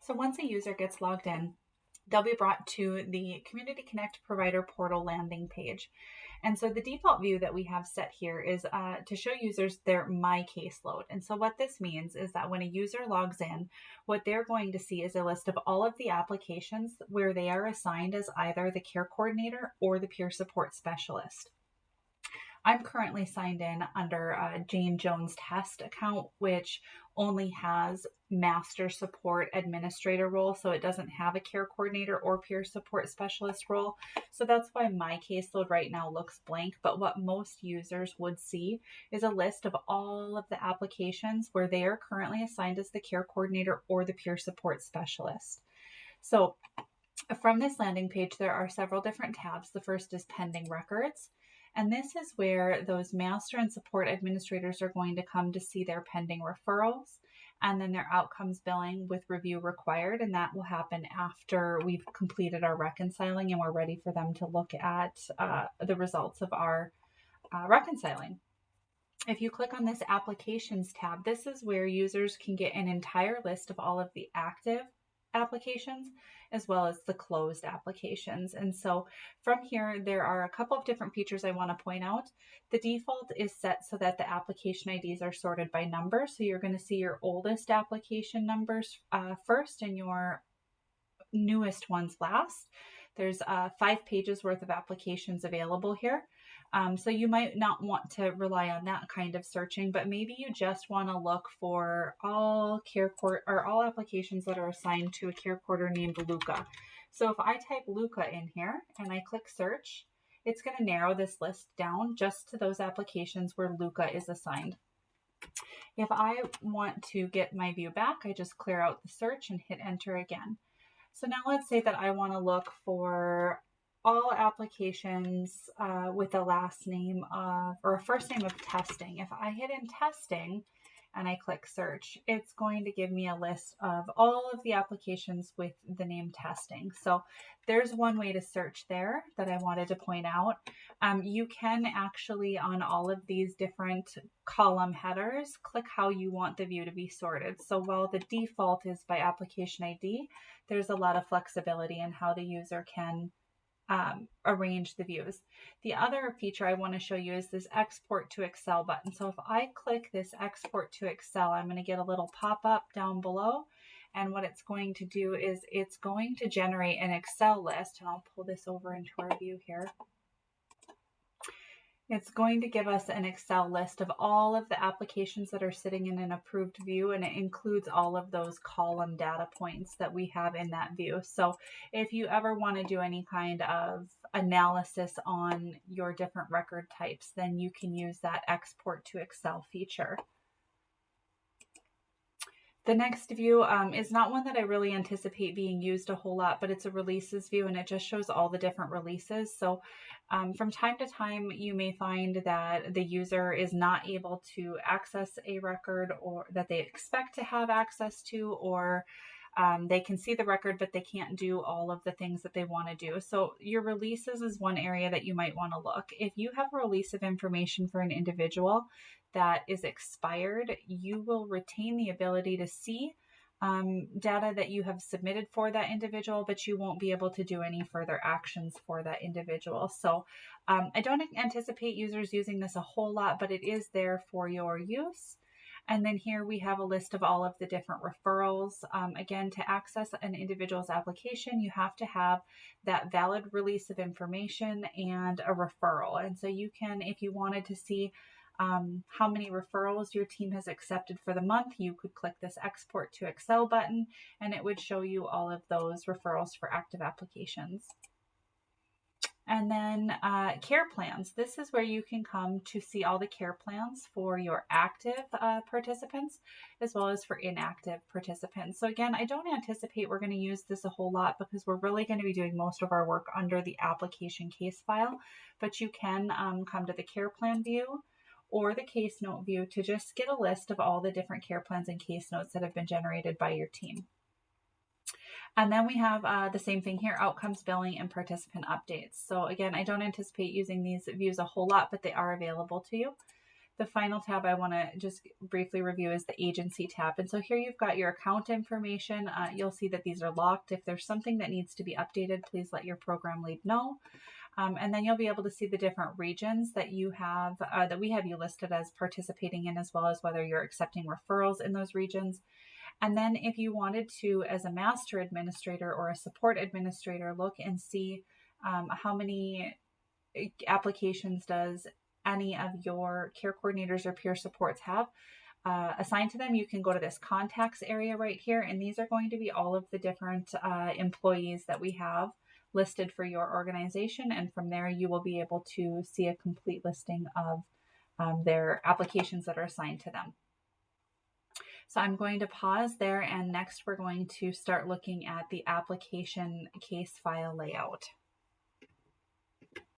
So once a user gets logged in, they'll be brought to the Community Connect Provider Portal landing page. And so the default view that we have set here is to show users their My Caseload. And so what this means is that when a user logs in, what they're going to see is a list of all of the applications where they are assigned as either the care coordinator or the peer support specialist. I'm currently signed in under a Jane Jones Test account, which only has master support administrator role. So it doesn't have a care coordinator or peer support specialist role. So that's why my caseload right now looks blank. But what most users would see is a list of all of the applications where they are currently assigned as the care coordinator or the peer support specialist. So from this landing page, there are several different tabs. The first is pending records. And this is where those master and support administrators are going to come to see their pending referrals and then their outcomes billing with review required. And that will happen after we've completed our reconciling and we're ready for them to look at the results of our reconciling. If you click on this applications tab, this is where users can get an entire list of all of the active applications as well as the closed applications. And so from here, there are a couple of different features I want to point out. The default is set so that the application IDs are sorted by number. So you're going to see your oldest application numbers first and your newest ones last. There's 5 pages worth of applications available here. So you might not want to rely on that kind of searching, but maybe you just want to look for all all applications that are assigned to a care coordinator named Luca. So if I type Luca in here and I click search, it's going to narrow this list down just to those applications where Luca is assigned. If I want to get my view back, I just clear out the search and hit enter again. So now let's say that I want to look for all applications with a last name of, or a first name of testing. If I hit in testing and I click search, it's going to give me a list of all of the applications with the name testing. So there's one way to search there that I wanted to point out. You can actually, on all of these different column headers, click how you want the view to be sorted. So while the default is by application ID, there's a lot of flexibility in how the user can arrange the views. The other feature I want to show you is this export to Excel button. So if I click this export to Excel, I'm going to get a little pop-up down below. And what it's going to do is it's going to generate an Excel list. And I'll pull this over into our view here. It's going to give us an Excel list of all of the applications that are sitting in an approved view, and it includes all of those column data points that we have in that view. So if you ever want to do any kind of analysis on your different record types, then you can use that export to Excel feature. The next view is not one that I really anticipate being used a whole lot, but it's a releases view and it just shows all the different releases. So from time to time, you may find that the user is not able to access a record or that they expect to have access to, or they can see the record, but they can't do all of the things that they want to do. So your releases is one area that you might want to look. If you have a release of information for an individual that is expired, you will retain the ability to see data that you have submitted for that individual, but you won't be able to do any further actions for that individual. So I don't anticipate users using this a whole lot, but it is there for your use. And then here we have a list of all of the different referrals. Again, to access an individual's application, you have to have that valid release of information and a referral. And so you can, if you wanted to see how many referrals your team has accepted for the month, you could click this export to Excel button and it would show you all of those referrals for active applications. And then care plans. This is where you can come to see all the care plans for your active participants as well as for inactive participants. So again, I don't anticipate we're going to use this a whole lot because we're really going to be doing most of our work under the application case file, but you can come to the care plan view or the case note view to just get a list of all the different care plans and case notes that have been generated by your team. And then we have the same thing here, outcomes billing and participant updates. So again, I don't anticipate using these views a whole lot, but they are available to you. The final tab I want to just briefly review is the agency tab. And so here you've got your account information. You'll see that these are locked. If there's something that needs to be updated, please let your program lead know. And then you'll be able to see the different regions that you have, that we have you listed as participating in, as well as whether you're accepting referrals in those regions. And then if you wanted to, as a master administrator or a support administrator, look and see how many applications does any of your care coordinators or peer supports have assigned to them, you can go to this contacts area right here. And these are going to be all of the different employees that we have listed for your organization. And from there, you will be able to see a complete listing of their applications that are assigned to them. So I'm going to pause there, and next we're going to start looking at the application case file layout.